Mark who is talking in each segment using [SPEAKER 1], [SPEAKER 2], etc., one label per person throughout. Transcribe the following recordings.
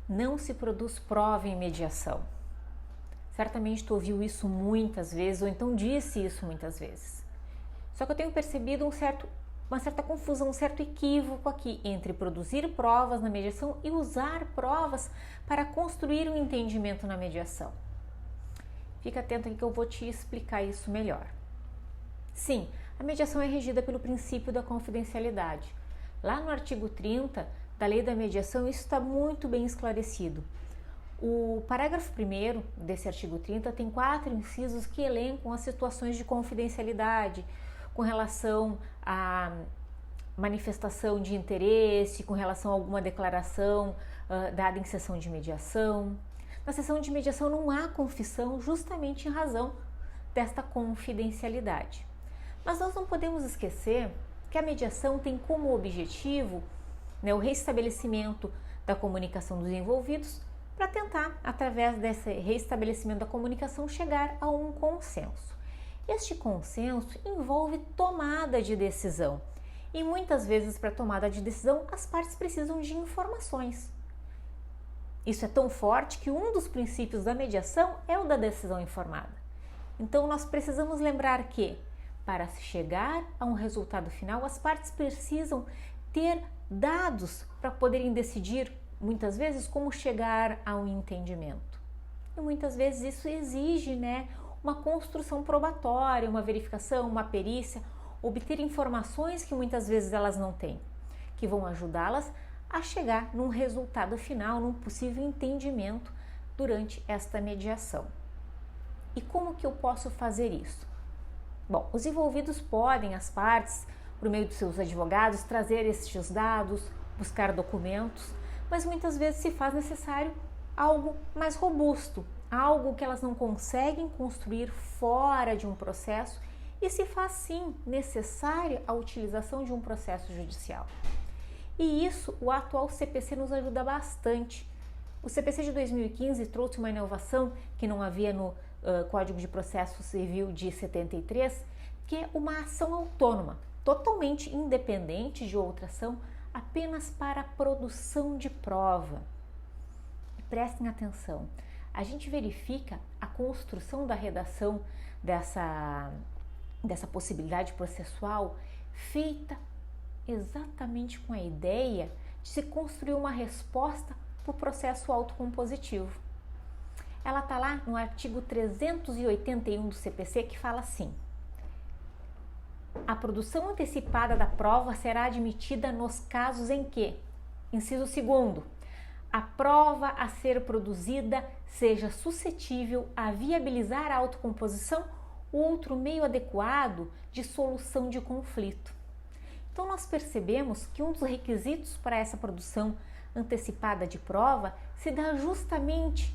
[SPEAKER 1] Não se produz prova em mediação. Certamente tu ouviu isso muitas vezes, ou então disse isso muitas vezes. Só que eu tenho percebido uma certa confusão, um certo equívoco aqui entre produzir provas na mediação e usar provas para construir um entendimento na mediação. Fica atento aqui que eu vou te explicar isso melhor. Sim, a mediação é regida pelo princípio da confidencialidade. Lá no artigo 30 da Lei da Mediação, isso está muito bem esclarecido. O parágrafo 1º desse artigo 30 tem 4 incisos que elencam as situações de confidencialidade com relação à manifestação de interesse, com relação a alguma declaração dada em sessão de mediação. Na sessão de mediação não há confissão justamente em razão desta confidencialidade. Mas nós não podemos esquecer que a mediação tem como objetivo o restabelecimento da comunicação dos envolvidos para tentar, através desse restabelecimento da comunicação, chegar a um consenso. Este consenso envolve tomada de decisão e muitas vezes para tomada de decisão as partes precisam de informações. Isso é tão forte que um dos princípios da mediação é o da decisão informada. Então nós precisamos lembrar que para se chegar a um resultado final, as partes precisam ter dados para poderem decidir, muitas vezes, como chegar a um entendimento. E muitas vezes isso exige, uma construção probatória, uma verificação, uma perícia, obter informações que muitas vezes elas não têm, que vão ajudá-las a chegar num resultado final, num possível entendimento durante esta mediação. E como que eu posso fazer isso? Bom, os envolvidos podem, as partes, por meio dos seus advogados, trazer estes dados, buscar documentos, mas muitas vezes se faz necessário algo mais robusto, algo que elas não conseguem construir fora de um processo e se faz sim necessária a utilização de um processo judicial. E isso o atual CPC nos ajuda bastante. O CPC de 2015 trouxe uma inovação que não havia no Código de Processo Civil de 73, que é uma ação autônoma, totalmente independente de outra ação, apenas para a produção de prova. E prestem atenção, a gente verifica a construção da redação dessa possibilidade processual feita exatamente com a ideia de se construir uma resposta para o processo autocompositivo. Ela está lá no artigo 381 do CPC, que fala assim: a produção antecipada da prova será admitida nos casos em que, inciso 2º, a prova a ser produzida seja suscetível a viabilizar a autocomposição ou outro meio adequado de solução de conflito. Então nós percebemos que um dos requisitos para essa produção antecipada de prova se dá justamente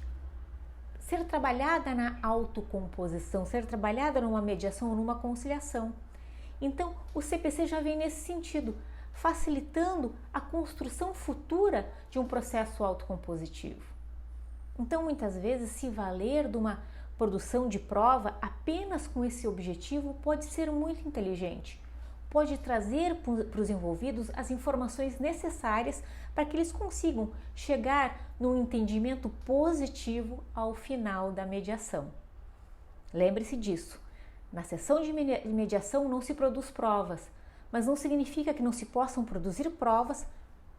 [SPEAKER 1] ser trabalhada na autocomposição, ser trabalhada numa mediação ou numa conciliação. Então, o CPC já vem nesse sentido, facilitando a construção futura de um processo autocompositivo. Então, muitas vezes, se valer de uma produção de prova apenas com esse objetivo pode ser muito inteligente. Pode trazer para os envolvidos as informações necessárias para que eles consigam chegar num entendimento positivo ao final da mediação. Lembre-se disso. Na sessão de mediação não se produz provas, mas não significa que não se possam produzir provas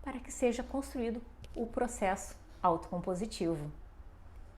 [SPEAKER 1] para que seja construído o processo autocompositivo.